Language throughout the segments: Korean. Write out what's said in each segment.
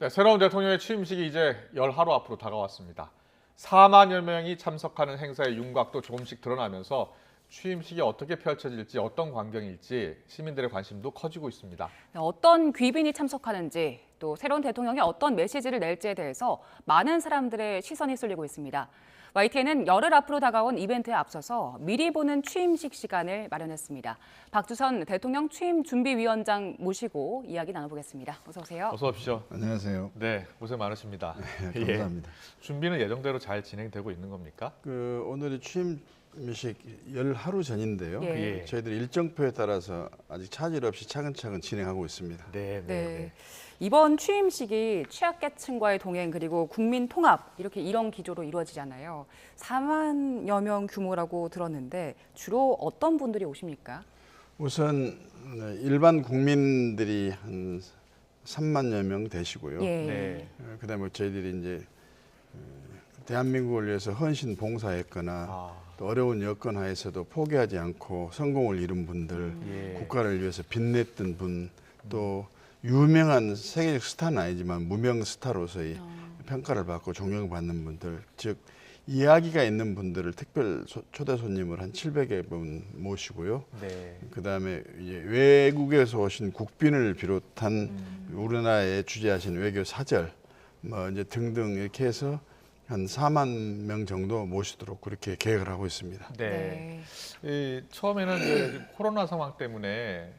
네, 새로운 대통령의 취임식이 이제 열 하루 앞으로 다가왔습니다. 4만여 명이 참석하는 행사의 윤곽도 조금씩 드러나면서 취임식이 어떻게 펼쳐질지, 어떤 광경일지 시민들의 관심도 커지고 있습니다. 어떤 귀빈이 참석하는지 또 새로운 대통령이 어떤 메시지를 낼지에 대해서 많은 사람들의 시선이 쏠리고 있습니다. YTN은 열흘 앞으로 다가온 이벤트에 앞서서 미리 보는 취임식 시간을 마련했습니다. 박주선 대통령 취임준비위원장 모시고 이야기 나눠보겠습니다. 어서 오세요. 어서 오십시오. 안녕하세요. 네, 고생 많으십니다. 네, 감사합니다. 준비는 예정대로 잘 진행되고 있는 겁니까? 오늘이 취임식 열 하루 전인데요. 예. 저희들이 일정표에 따라서 아직 차질 없이 차근차근 진행하고 있습니다. 네. 이번 취임식이 취약계층과의 동행 그리고 국민 통합 이런 기조로 이루어지잖아요. 4만여 명 규모라고 들었는데 주로 어떤 분들이 오십니까? 우선 일반 국민들이 한 3만여 명 되시고요. 예. 그다음에 저희들이 이제 대한민국을 위해서 헌신 봉사했거나 또 어려운 여건 하에서도 포기하지 않고 성공을 이룬 분들, 국가를 위해서 빛냈던 분, 또 유명한 세계적 스타는 아니지만 무명 스타로서의 평가를 받고 존경받는 분들, 즉 이야기가 있는 분들을 특별 초대 손님을 한 700여 분 모시고요. 그다음에 이제 외국에서 오신 국빈을 비롯한 우리나라에 주재하신 외교 사절 뭐 이제 등등 이렇게 해서 한 4만 명 정도 모시도록 그렇게 계획을 하고 있습니다. 처음에는 이제 코로나 상황 때문에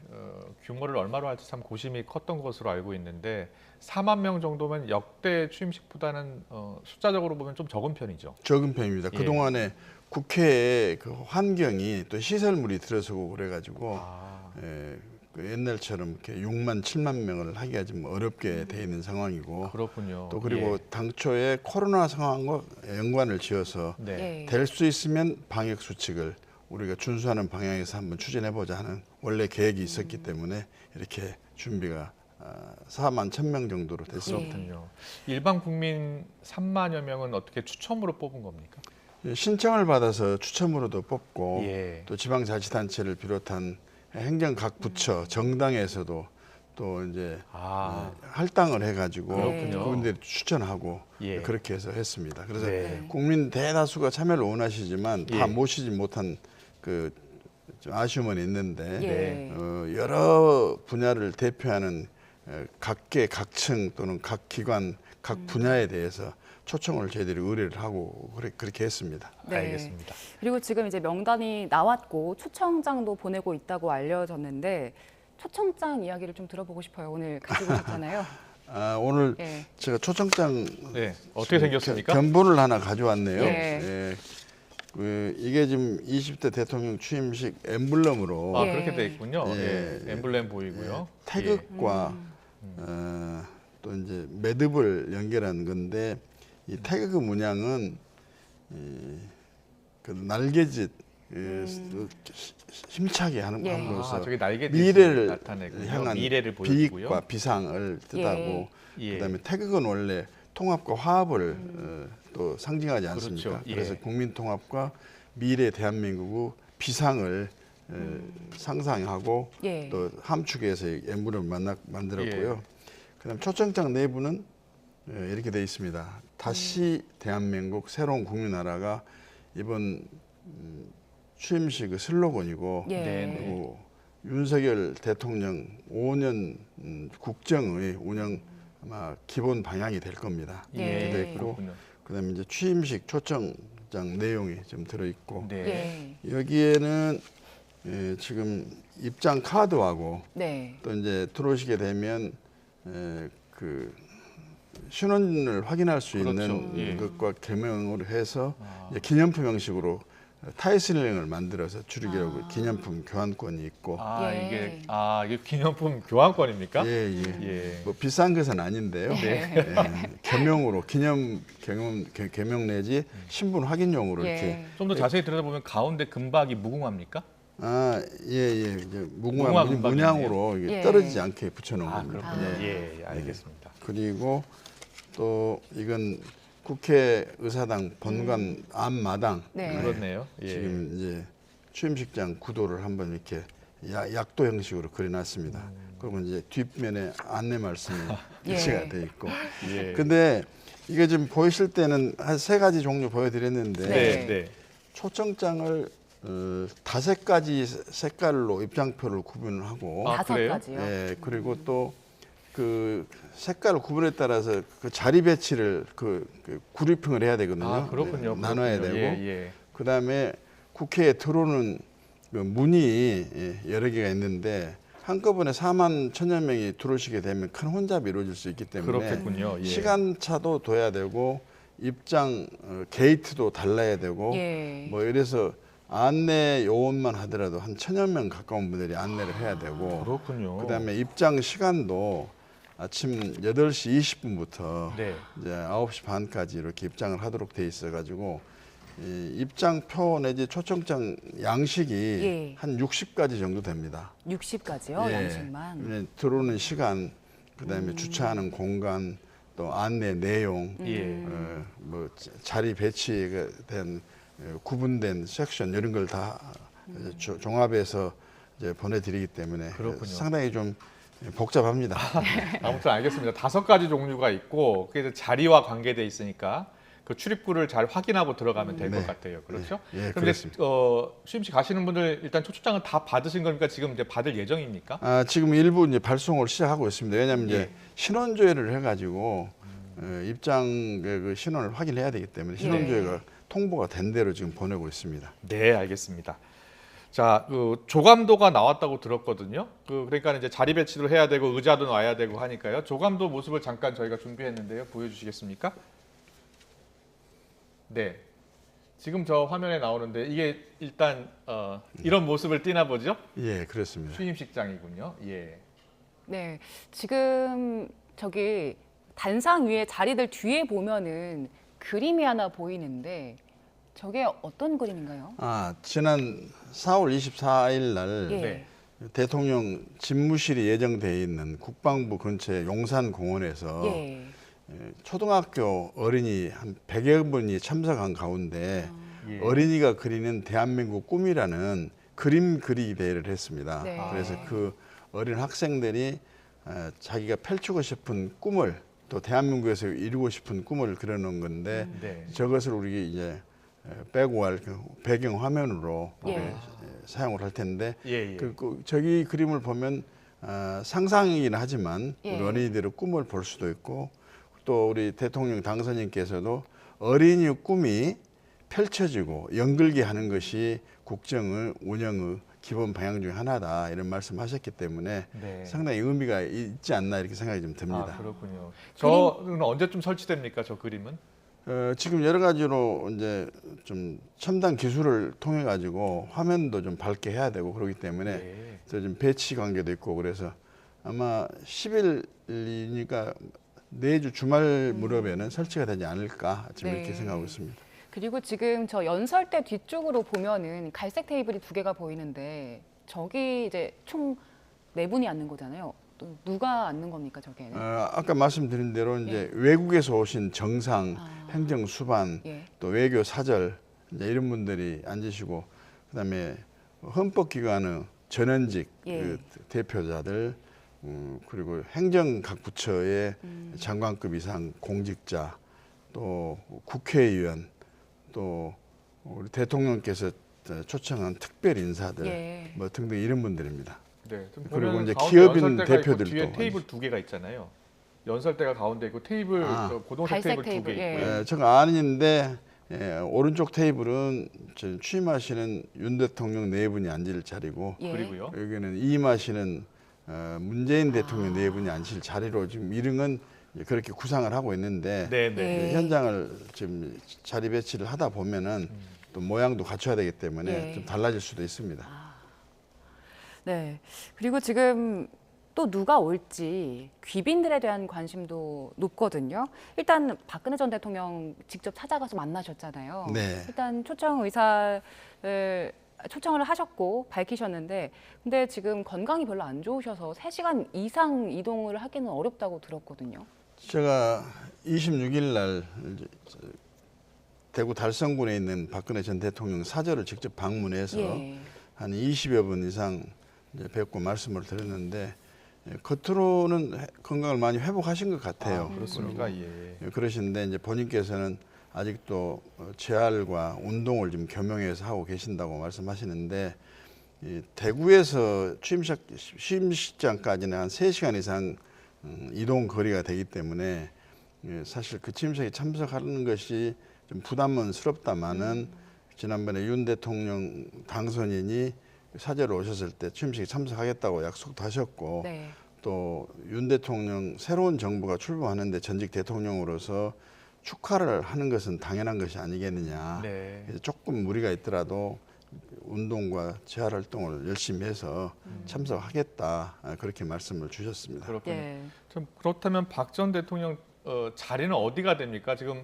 규모를 얼마로 할지 참 고심이 컸던 것으로 알고 있는데 4만 명 정도면 역대 취임식보다는 숫자적으로 보면 좀 적은 편이죠. 적은 편입니다. 그동안에 국회에 그 환경이 또 시설물이 들어서고 그래가지고 그 옛날처럼 이렇게 6만, 7만 명을 하기가 좀 어렵게 돼 있는 상황이고. 그렇군요. 또 그리고 당초에 코로나 상황과 연관을 지어서 될 수 있으면 방역 수칙을 우리가 준수하는 방향에서 한번 추진해보자 하는 원래 계획이 있었기 때문에 이렇게 준비가 4만 1,000명 정도로 됐습니다. 그렇군요. 일반 국민 3만여 명은 어떻게 추첨으로 뽑은 겁니까? 신청을 받아서 추첨으로도 뽑고 또 지방자치단체를 비롯한 행정 각 부처, 정당에서도 또 이제 할당을 해가지고 그분들이 추천하고 그렇게 해서 했습니다. 그래서 국민 대다수가 참여를 원하시지만 다 모시지 못한 그 좀 아쉬움은 있는데 여러 분야를 대표하는 각계, 각층 또는 각 기관, 각 분야에 대해서 초청을 저희들이 의뢰를 하고 그렇게 했습니다. 알겠습니다. 그리고 지금 이제 명단이 나왔고 초청장도 보내고 있다고 알려졌는데 초청장 이야기를 좀 들어보고 싶어요. 오늘 가지고 오셨잖아요. 오늘 제가 초청장 어떻게 생겼습니까? 견본을 하나 가져왔네요. 이게 지금 20대 대통령 취임식 엠블럼으로 그렇게 돼 있군요. 엠블렘 보이고요. 태극과 또 이제 매듭을 연결한 건데 이 태극 문양은 그 날개짓 힘차게 함으로써 저기 미래를 나타내군요. 향한 미래를 보여주고요. 비익과 비상을 뜻하고 그다음에 태극은 원래 통합과 화합을 또 상징하지 않습니까? 그래서 국민 통합과 미래 대한민국의 비상을 상상하고 또 함축해서 엠블럼을 만들었고요. 그다음 초청장 내부는 이렇게 돼 있습니다. 다시 대한민국 새로운 국민나라가 이번 취임식의 슬로건이고 그리고 윤석열 대통령 5년 국정의 운영 아마 기본 방향이 될 겁니다. 이렇게 돼 있고 그다음에 이제 취임식 초청장 내용이 좀 들어 있고 여기에는 지금 입장 카드하고 또 이제 들어오시게 되면 그 신원을 확인할 수 있는 것과 개명을 해서 이제 기념품 형식으로 타이슬링을 만들어서 주류기록 기념품 교환권이 있고 이게 기념품 교환권입니까? 뭐 비싼 것은 아닌데요. 겸용으로 겸용 내지 신분 확인용으로 이렇게 좀 더 자세히 들여다보면 가운데 금박이 무궁화입니까? 이제 무궁화 문양으로 이게 떨어지지 않게 붙여놓은 겁니다. 알겠습니다. 그리고 또 이건 국회의사당 본관 앞마당 그렇네요. 지금 이제 취임식장 구도를 한번 이렇게 약도 형식으로 그려놨습니다. 그리고 이제 뒷면에 안내 말씀이 예. 표시가 돼 있고. 예. 근데 이게 지금 보이실 때는 한 3가지 종류 보여드렸는데 네. 네. 초청장을 5가지 색깔로 입장표를 구분을 하고, 아, 그래요? 5가지요. 예, 그리고 또 그 색깔 구분에 따라서 그 자리 배치를 그 그룹핑을 해야 되거든요. 아, 그렇군요. 네, 나눠야 그렇군요. 되고, 예, 예. 그다음에 국회에 들어오는 그 문이 여러 개가 있는데 한꺼번에 4만 1천여 명이 들어오시게 되면 큰 혼잡이 이루어질 수 있기 때문에 그렇겠군요. 예. 시간차도 둬야 되고 입장 게이트도 달라야 되고 예. 뭐 이래서 안내 요원만 하더라도 한 1,000여 명 가까운 분들이 안내를 해야 되고 그렇군요. 그다음에 입장 시간도 아침 8시 20분부터 네. 이제 9시 반까지 이렇게 입장을 하도록 돼 있어 가지고 이 입장표 내지 초청장 양식이 예. 한 60가지 정도 됩니다. 60가지요, 예. 양식만. 예, 들어오는 시간, 그다음에 주차하는 공간, 또 안내 내용, 예. 뭐 자리 배치가 된 구분된 섹션 이런 걸 다 종합해서 이제 보내드리기 때문에 그렇군요. 상당히 좀 복잡합니다. 아무튼 알겠습니다. 5가지 종류가 있고 그게 이제 자리와 관계돼 있으니까 그 출입구를 잘 확인하고 들어가면 될 것 네. 같아요. 그렇죠? 예, 그럼 이제 그렇습니다. 취임식 가시는 분들 일단 초청장은 다 받으신 겁니까? 지금 이제 받을 예정입니까? 아, 지금 일부 이제 발송을 시작하고 있습니다. 왜냐하면 예. 이제 신원조회를 해가지고 입장 그 신원을 확인해야 되기 때문에 신원조회가 통보가 된 대로 지금 보내고 있습니다. 네, 알겠습니다. 자, 그 조감도가 나왔다고 들었거든요. 그러니까 이제 자리 배치도 해야 되고 의자도 놔야 되고 하니까요. 조감도 모습을 잠깐 저희가 준비했는데요. 보여주시겠습니까? 네. 지금 저 화면에 나오는데 이게 일단 이런 모습을 띠나 보죠? 예, 그렇습니다. 취임식장이군요. 예. 네. 지금 저기 단상 위에 자리들 뒤에 보면은 그림이 하나 보이는데 저게 어떤 그림인가요? 아, 지난 4월 24일 날 예. 네. 대통령 집무실이 예정돼 있는 국방부 근처의 용산공원에서 예. 초등학교 어린이 한 100여 분이 참석한 가운데 예. 어린이가 그리는 대한민국 꿈이라는 그림 그리기 대회를 했습니다. 네. 그래서 그 어린 학생들이 자기가 펼치고 싶은 꿈을 또 대한민국에서 이루고 싶은 꿈을 그려놓은 건데 네. 저것을 우리 이제 빼고 할 배경 화면으로 예. 사용을 할 텐데 예, 예. 저기 그림을 보면 상상이긴 하지만 예. 우리 어린이들의 꿈을 볼 수도 있고 또 우리 대통령 당선인께서도 어린이의 꿈이 펼쳐지고 연글게 하는 것이 국정의 운영의 기본 방향 중에 하나다 이런 말씀하셨기 때문에 네. 상당히 의미가 있지 않나 이렇게 생각이 좀 듭니다. 아, 그렇군요. 저는 언제쯤 설치됩니까? 저 그림은? 지금 여러 가지로 이제 좀 첨단 기술을 통해 가지고 화면도 좀 밝게 해야 되고 그렇기 때문에 네. 좀 배치 관계도 있고 그래서 아마 10일이니까 내주 주말 무렵에는 설치가 되지 않을까 지금 네. 이렇게 생각하고 있습니다. 그리고 지금 저 연설대 뒤쪽으로 보면은 갈색 테이블이 2개가 보이는데 저기 이제 총 4분이 앉는 거잖아요. 또 누가 앉는 겁니까 저게는? 아까 말씀드린 대로 이제 외국에서 오신 정상, 행정 수반, 예. 또 외교 사절 이제 이런 분들이 앉으시고 그다음에 헌법기관의 전현직 예. 그 대표자들 그리고 행정 각 부처의 장관급 이상 공직자 또 국회의원 또 우리 대통령께서 초청한 특별 인사들 예. 뭐 등등 이런 분들입니다. 네. 좀 그리고 보면 이제 가운데 기업인 연설대가 있고 대표들도 뒤에 테이블 2개가 있잖아요. 연설대가 가운데 있고 테이블 저 고동색 갈색 테이블 2개 테이블, 예. 있고요. 제가 아는데 오른쪽 테이블은 취임하시는 윤 대통령 4분이 앉을 자리고 예. 그리고요. 여기는 이임하시는 문재인 대통령 4분이 앉을 자리로 지금 이름은 그렇게 구상을 하고 있는데 네, 네. 예. 현장을 지금 자리 배치를 하다 보면은 또 모양도 갖춰야 되기 때문에 예. 좀 달라질 수도 있습니다. 네. 그리고 지금 또 누가 올지 귀빈들에 대한 관심도 높거든요. 일단 박근혜 전 대통령 직접 찾아가서 만나셨잖아요. 네. 일단 초청 의사를 초청을 하셨고 밝히셨는데 근데 지금 건강이 별로 안 좋으셔서 3시간 이상 이동을 하기는 어렵다고 들었거든요. 제가 26일 날 이제 대구 달성군에 있는 박근혜 전 대통령 사저를 직접 방문해서 예. 한 20여 분 이상 이제 뵙고 말씀을 드렸는데 겉으로는 건강을 많이 회복하신 것 같아요. 그렇습니까? 예. 그러신데 이제 본인께서는 아직도 재활과 운동을 좀 겸용해서 하고 계신다고 말씀하시는데 이 대구에서 취임식장까지는 한 3시간 이상 이동 거리가 되기 때문에 사실 그 취임식에 참석하는 것이 좀 부담스럽다마는 지난번에 윤 대통령 당선인이 사제로 오셨을 때 취임식에 참석하겠다고 약속도 하셨고 네. 또 윤 대통령 새로운 정부가 출범하는데 전직 대통령으로서 축하를 하는 것은 당연한 것이 아니겠느냐. 네. 그래서 조금 무리가 있더라도 운동과 재활 활동을 열심히 해서 참석하겠다 그렇게 말씀을 주셨습니다. 그렇군요. 예. 좀 그렇다면 박 전 대통령 자리는 어디가 됩니까? 지금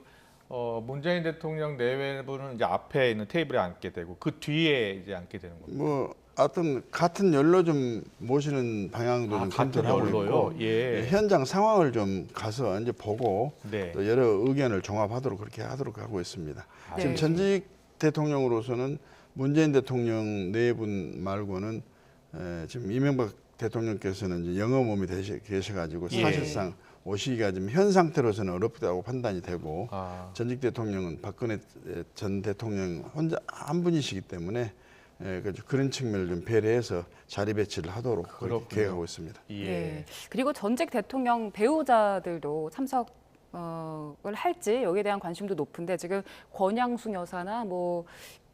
문재인 대통령 내외분은 이제 앞에 있는 테이블에 앉게 되고 그 뒤에 이제 앉게 되는 겁니다. 뭐 하여튼 같은 열로 좀 모시는 방향도 좀 같은 검토를 하고 열로요? 있고 예. 현장 상황을 좀 가서 이제 보고 네. 또 여러 의견을 종합하도록 그렇게 하도록 하고 있습니다. 네. 지금 전직 대통령으로서는 문재인 대통령 네 분 말고는 지금 이명박 대통령께서는 이제 영어 몸이 계셔가지고 예. 사실상 오시기가 지금 현 상태로서는 어렵다고 판단이 되고 전직 대통령은 박근혜 전 대통령 혼자 한 분이시기 때문에 그런 측면을 좀 배려해서 자리 배치를 하도록 그렇게 그렇군요. 계획하고 있습니다. 예. 예. 그리고 전직 대통령 배우자들도 참석을 할지 여기에 대한 관심도 높은데 지금 권양숙 여사나 뭐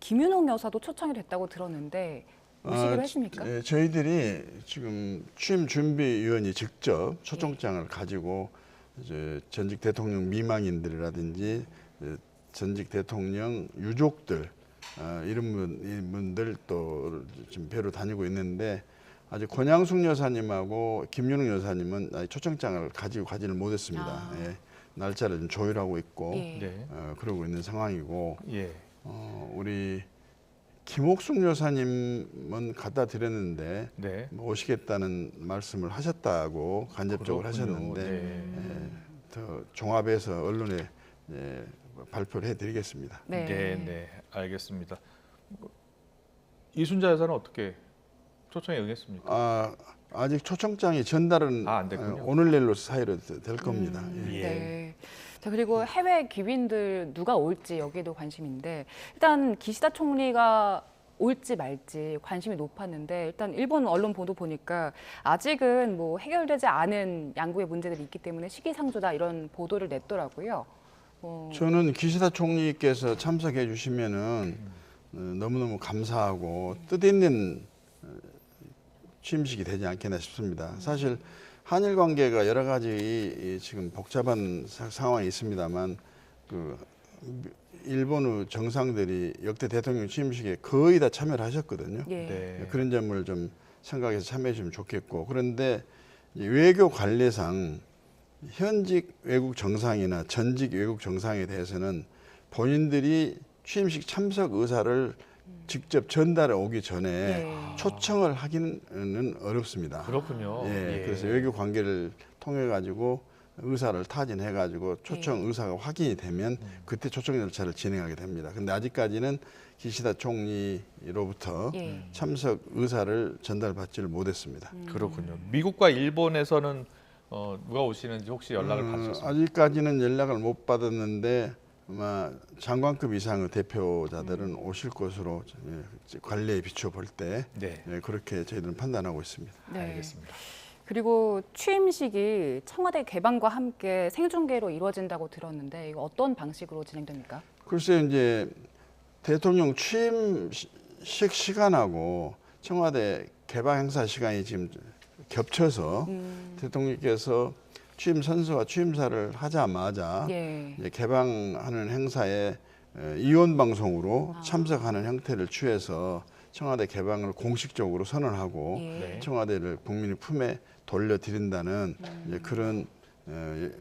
김윤옥 여사도 초청이 됐다고 들었는데 오시기로 했습니까? 네, 저희들이 지금 취임 준비위원이 직접 초청장을 가지고 이제 전직 대통령 미망인들이라든지 전직 대통령 유족들 이런 분들 또 지금 뵈러 다니고 있는데 아직 권양숙 여사님하고 김윤욱 여사님은 아직 초청장을 가지고 가지를 못했습니다. 예, 날짜를 좀 조율하고 있고 예. 네. 그러고 있는 상황이고 예. 우리 김옥숙 여사님은 갖다 드렸는데 네. 뭐 오시겠다는 말씀을 하셨다고 간접적으로 그렇군요. 하셨는데 네. 더 종합해서 언론에 발표를 해드리겠습니다. 네. 네, 네, 알겠습니다. 이순자 여사는 어떻게 초청에 응했습니까? 아직 초청장이 전달은 안 됐군요. 오늘 내일로 사이로 될 겁니다. 예. 예. 네. 자, 그리고 해외 귀빈들 누가 올지 여기에도 관심인데 일단 기시다 총리가 올지 말지 관심이 높았는데 일단 일본 언론 보도 보니까 아직은 뭐 해결되지 않은 양국의 문제들이 있기 때문에 시기상조다 이런 보도를 냈더라고요. 저는 기시다 총리께서 참석해 주시면은 너무너무 감사하고 뜻있는 취임식이 되지 않겠나 싶습니다. 사실 한일 관계가 여러 가지 지금 복잡한 상황이 있습니다만 그 일본의 정상들이 역대 대통령 취임식에 거의 다 참여를 하셨거든요. 예. 네. 그런 점을 좀 생각해서 참여해 주시면 좋겠고 그런데 외교 관례상 현직 외국 정상이나 전직 외국 정상에 대해서는 본인들이 취임식 참석 의사를 직접 전달해 오기 전에 예. 초청을 하기는 어렵습니다. 그렇군요. 예, 예. 그래서 외교 관계를 통해 가지고 의사를 타진해 가지고 초청 의사가 확인이 되면 그때 초청 절차를 진행하게 됩니다. 근데 아직까지는 기시다 총리로부터 예. 참석 의사를 전달받지를 못했습니다. 그렇군요. 미국과 일본에서는 누가 오시는지 혹시 연락을 받으셨습니까? 아직까지는 연락을 못 받았는데 아마 장관급 이상의 대표자들은 오실 것으로 관례에 비춰 볼 때 네. 그렇게 저희들은 판단하고 있습니다. 네. 알겠습니다. 그리고 취임식이 청와대 개방과 함께 생중계로 이루어진다고 들었는데 이거 어떤 방식으로 진행됩니까? 글쎄 이제 대통령 취임식 시간하고 청와대 개방 행사 시간이 지금 겹쳐서 대통령께서 취임 선서와 취임사를 하자마자 예. 이제 개방하는 행사에 이원 방송으로 참석하는 형태를 취해서 청와대 개방을 공식적으로 선언하고 예. 네. 청와대를 국민의 품에 돌려드린다는 이제 그런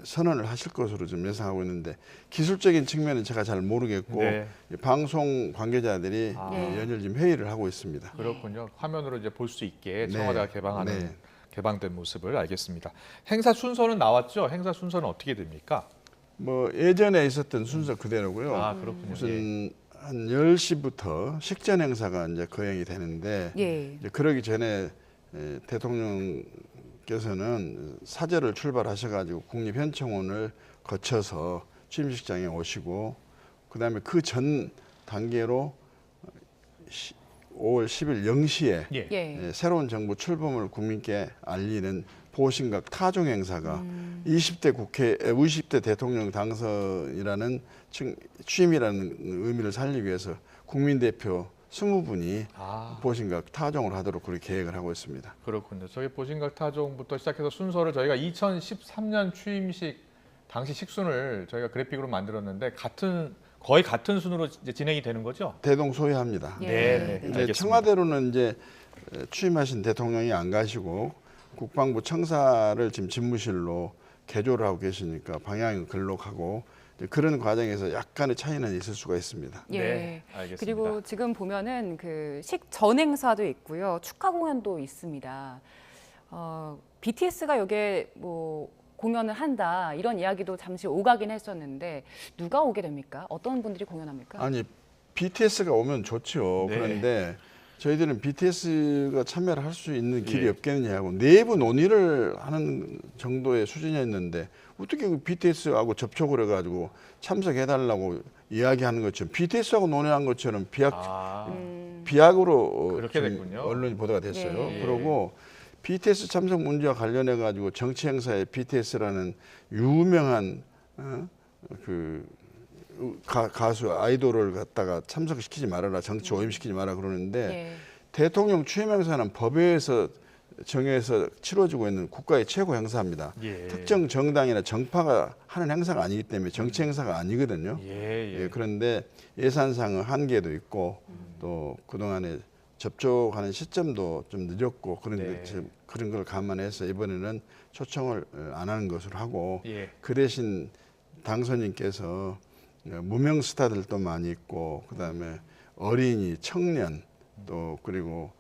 선언을 하실 것으로 좀 예상하고 있는데 기술적인 측면은 제가 잘 모르겠고 네. 방송 관계자들이 네. 연일 지금 회의를 하고 있습니다. 그렇군요. 화면으로 이제 볼 수 있게 네. 청와대가 개방하는 네. 개방된 모습을 알겠습니다. 행사 순서는 나왔죠? 행사 순서는 어떻게 됩니까? 뭐 예전에 있었던 순서 그대로고요. 그렇군요. 무슨 한 10시부터 식전 행사가 이제 거행이 되는데 예. 이제 그러기 전에 대통령 대통령께서는 사절을 출발하셔가지고 국립현충원을 거쳐서 취임식장에 오시고 그다음에 그 전 단계로 5월 10일 0시에 예. 새로운 정부 출범을 국민께 알리는 보신각 타종 행사가 20대 대통령 당선이라는 취임이라는 의미를 살리기 위해서 국민 대표 20분이 보신각 타종을 하도록 그렇게 계획을 하고 있습니다. 그렇군요. 저희 보신각 타종부터 시작해서 순서를 저희가 2013년 취임식 당시 식순을 저희가 그래픽으로 만들었는데 거의 같은 순으로 이제 진행이 되는 거죠? 대동소이합니다. 예. 네, 이제 알겠습니다. 청와대로는 이제 취임하신 대통령이 안 가시고 국방부 청사를 지금 집무실로 개조를 하고 계시니까 방향은 글로 가고 그런 과정에서 약간의 차이는 있을 수가 있습니다. 예. 네, 알겠습니다. 그리고 지금 보면은 그 식전 행사도 있고요, 축하 공연도 있습니다. BTS가 여기에 뭐 공연을 한다 이런 이야기도 잠시 오가긴 했었는데 누가 오게 됩니까? 어떤 분들이 공연합니까? 아니 BTS가 오면 좋죠. 네. 그런데 저희들은 BTS가 참여를 할 수 있는 길이 예. 없겠느냐고 내부 논의를 하는 정도의 수준이었는데 어떻게 그 BTS하고 접촉을 해가지고 참석해달라고 이야기하는 것처럼 BTS하고 논의한 것처럼 비약으로 그렇게 좀 됐군요. 언론이 보도가 됐어요. 예. 그리고 BTS 참석 문제와 관련해 가지고 정치 행사에 BTS라는 유명한 가수 아이돌을 갖다가 참석시키지 말아라, 정치 오염시키지 마라 그러는데 예. 대통령 취임 행사는 법에서 정해서 치러지고 있는 국가의 최고 행사입니다. 예. 특정 정당이나 정파가 하는 행사가 아니기 때문에 정치 행사가 아니거든요. 예. 그런데 예산상의 한계도 있고 또 그동안에 접촉하는 시점도 좀 늦었고 그런 걸 감안해서 이번에는 초청을 안 하는 것으로 하고 예. 그 대신 당선인께서 무명 스타들도 많이 있고 그다음에 어린이, 청년 또 그리고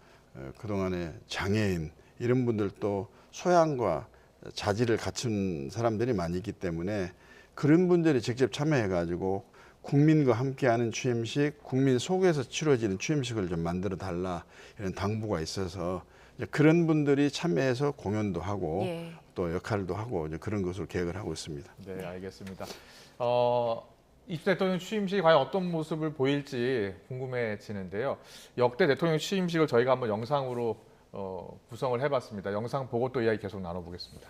그동안에 장애인 이런 분들도 소양과 자질을 갖춘 사람들이 많이 있기 때문에 그런 분들이 직접 참여해가지고 국민과 함께하는 취임식, 국민 속에서 치러지는 취임식을 좀 만들어 달라 이런 당부가 있어서 이제 그런 분들이 참여해서 공연도 하고 예. 또 역할도 하고 이제 그런 것으로 계획을 하고 있습니다. 네, 알겠습니다. 이 대통령 취임식이 과연 어떤 모습을 보일지 궁금해지는데요. 역대 대통령 취임식을 저희가 한번 영상으로 구성을 해봤습니다. 영상 보고 또 이야기 계속 나눠보겠습니다.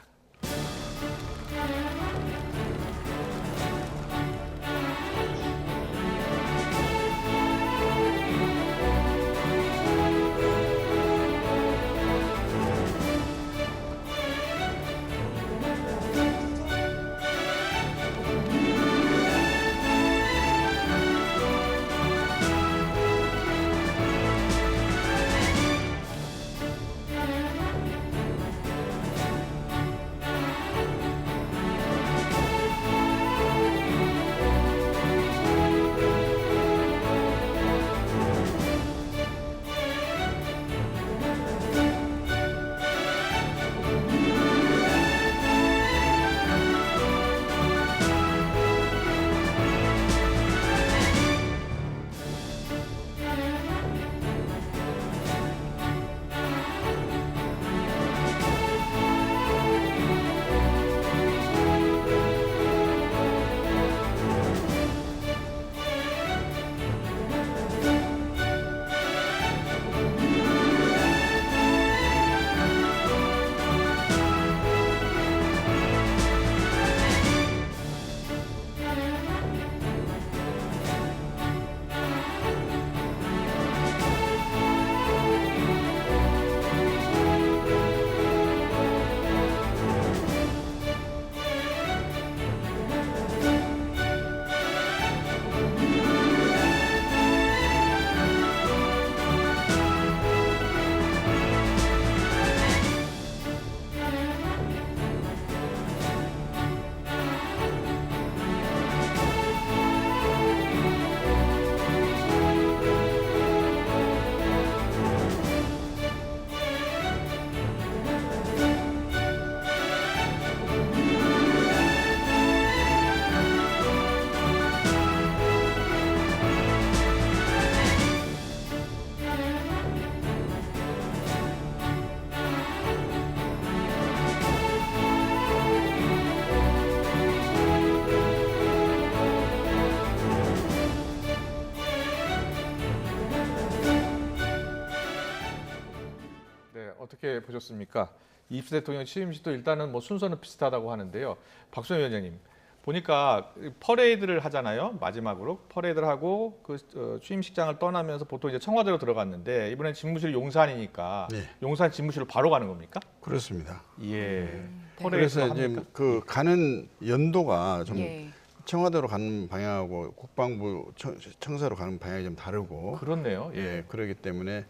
어떻게 보셨습니까? 이입수 대통령 취임식도 일단은 뭐 순서는 비슷하다고 하는데요. 박수현 위원장님 보니까 퍼레이드를 하잖아요. 마지막으로 퍼레이드를 하고 그 취임식장을 떠나면서 보통 이제 청와대로 들어갔는데 이번엔 집무실 용산이니까 네. 용산 집무실로 바로 가는 겁니까? 그렇습니다. 예. 그래서 지금 그 가는 연도가 좀 예. 청와대로 가는 방향하고 국방부 청사로 가는 방향이 좀 다르고 그렇네요. 예, 그렇기 때문에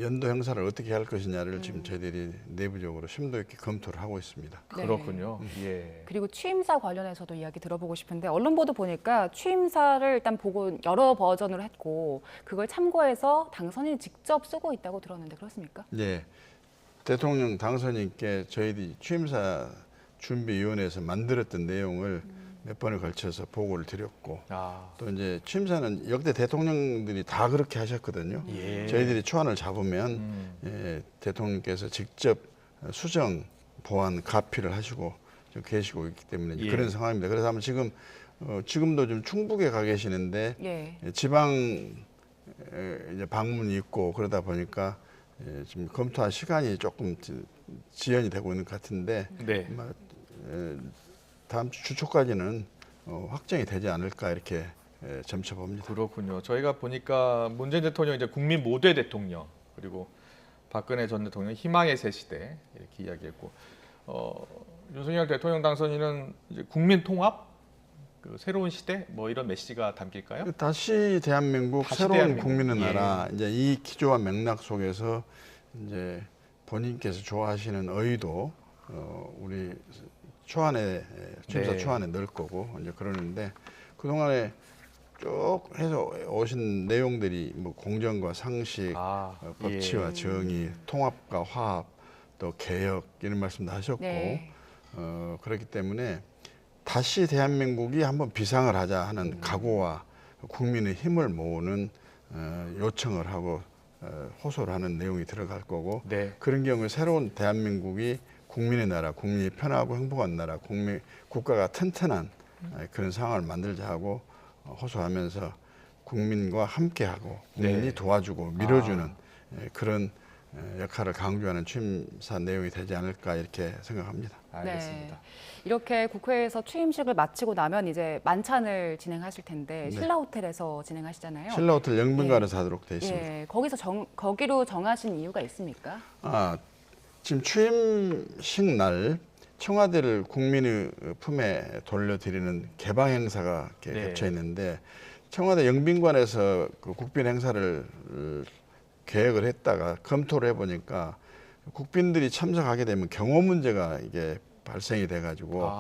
연도 행사를 어떻게 할 것이냐를 지금 저희들이 내부적으로 심도 있게 검토를 하고 있습니다. 네. 그렇군요. 예. 그리고 취임사 관련해서도 이야기 들어보고 싶은데 언론 보도 보니까 취임사를 일단 보고 여러 버전으로 했고 그걸 참고해서 당선인 직접 쓰고 있다고 들었는데 그렇습니까? 네, 대통령 당선인께 저희들이 취임사 준비위원회에서 만들었던 내용을 몇 번에 걸쳐서 보고를 드렸고 아. 또 이제 취임사는 역대 대통령들이 다 그렇게 하셨거든요. 예. 저희들이 초안을 잡으면 예, 대통령께서 직접 수정, 보완, 가피를 하시고 좀 계시고 있기 때문에 이제 예. 그런 상황입니다. 그래서 아마 지금도 좀 충북에 가 계시는데 예. 지방 이제 방문이 있고 그러다 보니까 지금 검토할 시간이 조금 지연이 되고 있는 것 같은데 네. 아마 다음 주 초까지는 확정이 되지 않을까 이렇게 점쳐 봅니다. 그렇군요. 저희가 보니까 문재인 대통령 이제 국민 모두의 대통령 그리고 박근혜 전 대통령 희망의 새 시대 이렇게 이야기했고 윤석열 대통령 당선인은 이제 국민 통합 그 새로운 시대 뭐 이런 메시지가 담길까요? 다시 대한민국 다시 새로운 대한민국. 국민의 예. 나라 이제 이 기조와 맥락 속에서 이제 본인께서 좋아하시는 의도 우리 초안에 취임사 네. 초안에 넣을 거고 이제 그러는데 그 동안에 쭉 해서 오신 내용들이 뭐 공정과 상식, 법치와 예. 정의, 통합과 화합, 또 개혁 이런 말씀도 하셨고 네. 그렇기 때문에 다시 대한민국이 한번 비상을 하자 하는 각오와 국민의 힘을 모으는 요청을 하고 호소를 하는 내용이 들어갈 거고 네. 그런 경우에 새로운 대한민국이 국민의 나라, 국민이 편하고 행복한 나라, 국가가 튼튼한 그런 상황을 만들자 하고 호소하면서 국민과 함께하고 국민이 네. 도와주고 밀어주는 그런 역할을 강조하는 취임사 내용이 되지 않을까 이렇게 생각합니다. 알겠습니다. 네. 이렇게 국회에서 취임식을 마치고 나면 이제 만찬을 진행하실 텐데 네. 신라 호텔에서 진행하시잖아요. 신라호텔 영빈관에서 하도록 되어 있습니다. 예, 거기로 정하신 이유가 있습니까? 지금 취임식 날 청와대를 국민의 품에 돌려드리는 개방 행사가 이렇게 네. 겹쳐 있는데 청와대 영빈관에서 그 국빈 행사를 계획을 했다가 검토를 해보니까 국빈들이 참석하게 되면 경호 문제가 이게 발생이 돼가지고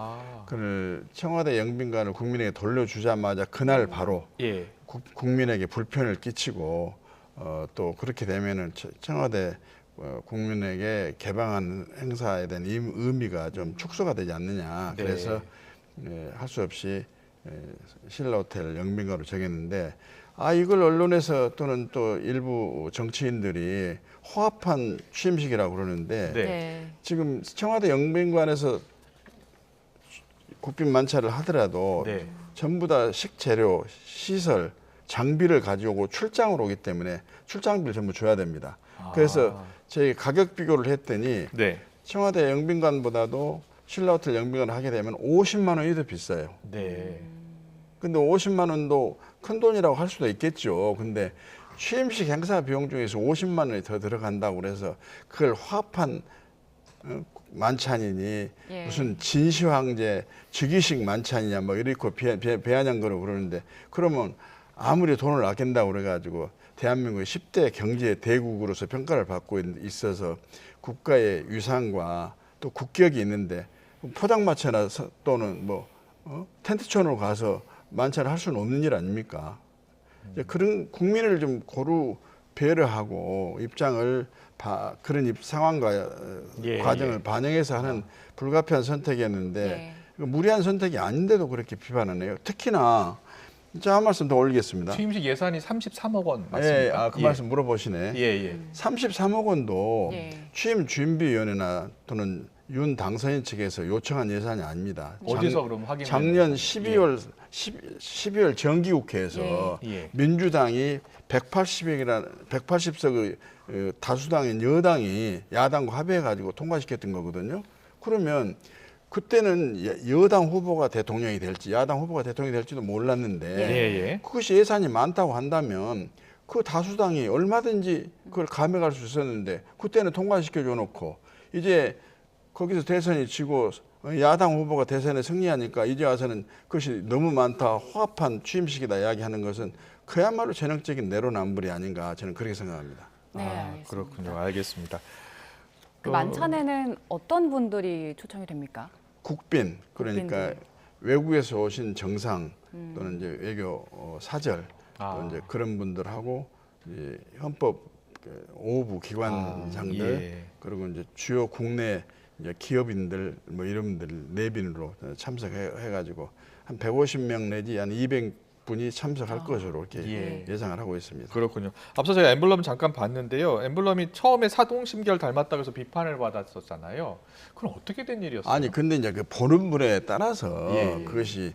그걸 청와대 영빈관을 국민에게 돌려주자마자 그날 바로 예. 국민에게 불편을 끼치고 또 그렇게 되면은 청와대 국민에게 개방한 행사에 대한 의미가 좀 축소가 되지 않느냐. 네. 그래서 할 수 없이 신라호텔 영빈관으로 정했는데 이걸 언론에서 또는 또 일부 정치인들이 호합한 취임식이라고 그러는데 네. 지금 청와대 영빈관에서 국빈 만찬을 하더라도 네. 전부 다 식재료, 시설, 장비를 가지고 출장을 오기 때문에 출장비를 전부 줘야 됩니다. 그래서 저희 가격 비교를 했더니 네. 청와대 영빈관보다도 신라호텔 영빈관을 하게 되면 50만 원이 더 비싸요. 네. 근데 50만 원도 큰 돈이라고 할 수도 있겠죠. 근데 취임식 행사 비용 중에서 50만 원이 더 들어간다고 그래서 그걸 화합한 만찬이니 예. 무슨 진시황제 즉위식 만찬이냐 뭐 이렇게 배한양거로 그러는데 그러면 아무리 돈을 아낀다고 그래가지고 대한민국의 10대 경제 대국으로서 평가를 받고 있어서 국가의 위상과 또 국격이 있는데 포장마차나 또는 뭐 텐트촌으로 가서 만찬을 할 수는 없는 일 아닙니까? 그런 국민을 좀 고루 배려하고 입장을 그런 상황과 과정을 반영해서 하는 불가피한 선택이었는데 무리한 선택이 아닌데도 그렇게 비판을 해요. 특히나 한 말씀 더 올리겠습니다. 취임식 예산이 33억 원 맞습니까? 그 말씀 물어보시네. 예. 33억 원도 예. 취임 준비위원회나 또는 윤 당선인 측에서 요청한 예산이 아닙니다. 어디서 그럼 확인? 작년 12월 정기국회에서 예. 민주당이 180석의 다수당인 여당이 야당과 합의해가지고 통과시켰던 거거든요. 그러면 그때는 여당 후보가 대통령이 될지 야당 후보가 대통령이 될지도 몰랐는데 그것이 예산이 많다고 한다면 그 다수당이 얼마든지 그걸 감액할 수 있었는데 그때는 통과시켜 줘 놓고 이제 거기서 대선이 지고 야당 후보가 대선에 승리하니까 이제 와서는 그것이 너무 많다, 호합한 취임식이다 이야기하는 것은 그야말로 전형적인 내로남불이 아닌가 저는 그렇게 생각합니다. 네, 알겠습니다. 그렇군요. 알겠습니다. 그 만찬에는 어떤 분들이 초청이 됩니까? 국빈 그러니까 국빈들. 외국에서 오신 정상 또는 이제 외교 사절 또 이제 그런 분들하고 이제 헌법 5부 기관장들 그리고 이제 주요 국내 이제 기업인들 뭐 이런 분들 내빈으로 참석해가지고 한 150명 내지 한 200분이 참석할 것으로 이렇게 예상을 하고 있습니다. 그렇군요. 앞서 제가 엠블럼 잠깐 봤는데요. 엠블럼이 처음에 사동심결 닮았다고 해서 비판을 받았었잖아요. 그럼 어떻게 된 일이었어요? 아니 근데 이제 그 보는 분에 따라서 그것이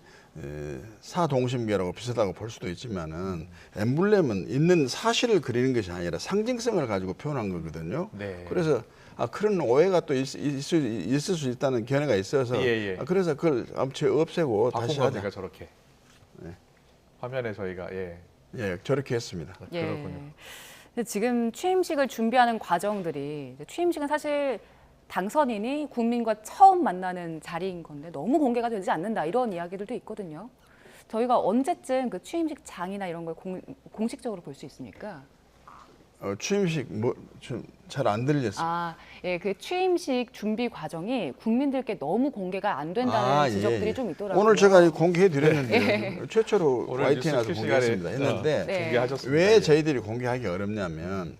사동심결하고 비슷하고 볼 수도 있지만은 엠블렘은 있는 사실을 그리는 것이 아니라 상징성을 가지고 표현한 거거든요. 네. 그래서 그런 오해가 또 있을 수 있다는 견해가 있어서 그래서 그걸 없애고 다시 하자. 제가 저렇게 화면에 저희가 저렇게 했습니다. 그렇군요. 근데 지금 취임식을 준비하는 과정들이 취임식은 사실 당선인이 국민과 처음 만나는 자리인 건데 너무 공개가 되지 않는다 이런 이야기들도 있거든요. 저희가 언제쯤 그 취임식 장이나 이런 걸 공식적으로 볼 수 있습니까? 취임식 뭐 좀 잘 안 들렸어요. 그 취임식 준비 과정이 국민들께 너무 공개가 안 된다는 지적들이 좀 있더라고요. 오늘 제가 공개해 드렸는데 최초로 YTN에 나서 공개했습니다. 했는데 공개하셨습니다. 왜 저희들이 공개하기 어렵냐면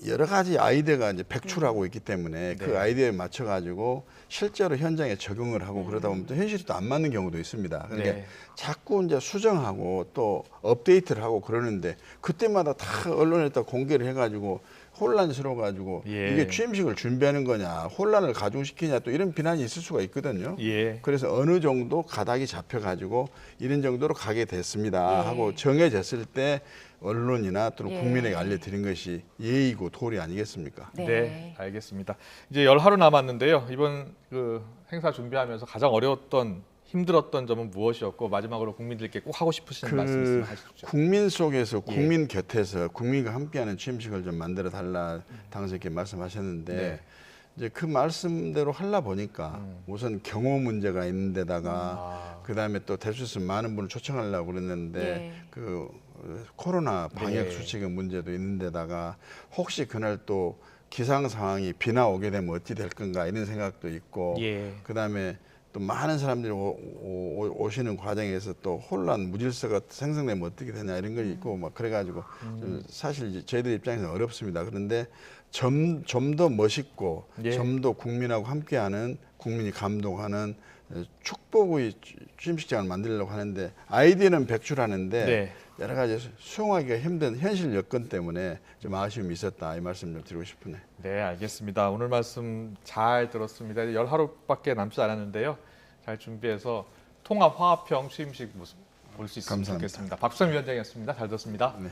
여러 가지 아이디어가 이제 백출하고 있기 때문에 그 아이디어에 맞춰 가지고 실제로 현장에 적용을 하고 그러다 보면 또 현실이 또 안 맞는 경우도 있습니다. 그러니까 자꾸 이제 수정하고 또 업데이트를 하고 그러는데 그때마다 다 언론에다 공개를 해가지고 혼란스러워 가지고 이게 취임식을 준비하는 거냐 혼란을 가중시키냐 또 이런 비난이 있을 수가 있거든요. 그래서 어느 정도 가닥이 잡혀 가지고 이런 정도로 가게 됐습니다 하고 정해졌을 때 언론이나 또는 국민에게 알려드린 것이 예의고 도리 아니겠습니까? 네, 알겠습니다. 이제 10하루 남았는데요. 이번 그 행사 준비하면서 가장 어려웠던 힘들었던 점은 무엇이었고 마지막으로 국민들께 꼭 하고 싶으신 말씀 있으면 하십시오. 국민 속에서 국민 곁에서 국민과 함께하는 취임식을 좀 만들어 달라 당선인께 말씀하셨는데 이제 그 말씀대로 하려 보니까 우선 경호 문제가 있는 데다가 그다음에 또 될 수 있으면 많은 분을 초청하려고 그랬는데 그 코로나 방역 수칙의 문제도 있는 데다가 혹시 그날 또 기상 상황이 비나 오게 되면 어찌 될 건가 이런 생각도 있고 그다음에 또 많은 사람들이 오시는 과정에서 또 혼란, 무질서가 생성되면 어떻게 되냐 이런 거 있고 막 그래가지고 사실 이제 저희들 입장에서는 어렵습니다. 그런데 좀 더 멋있고 좀 더 국민하고 함께하는 국민이 감동하는 축복의 취임식장을 만들려고 하는데 아이디어는 백출하는데 여러 가지 수용하기가 힘든 현실 여건 때문에 좀 아쉬움이 있었다 이 말씀 좀 드리고 싶네요. 네, 알겠습니다. 오늘 말씀 잘 들었습니다. 10하루밖에 남지 않았는데요. 잘 준비해서 통합 화합형 취임식 모습 볼 수 있으면 좋겠습니다. 박수성 위원장이었습니다. 잘 들었습니다. 네.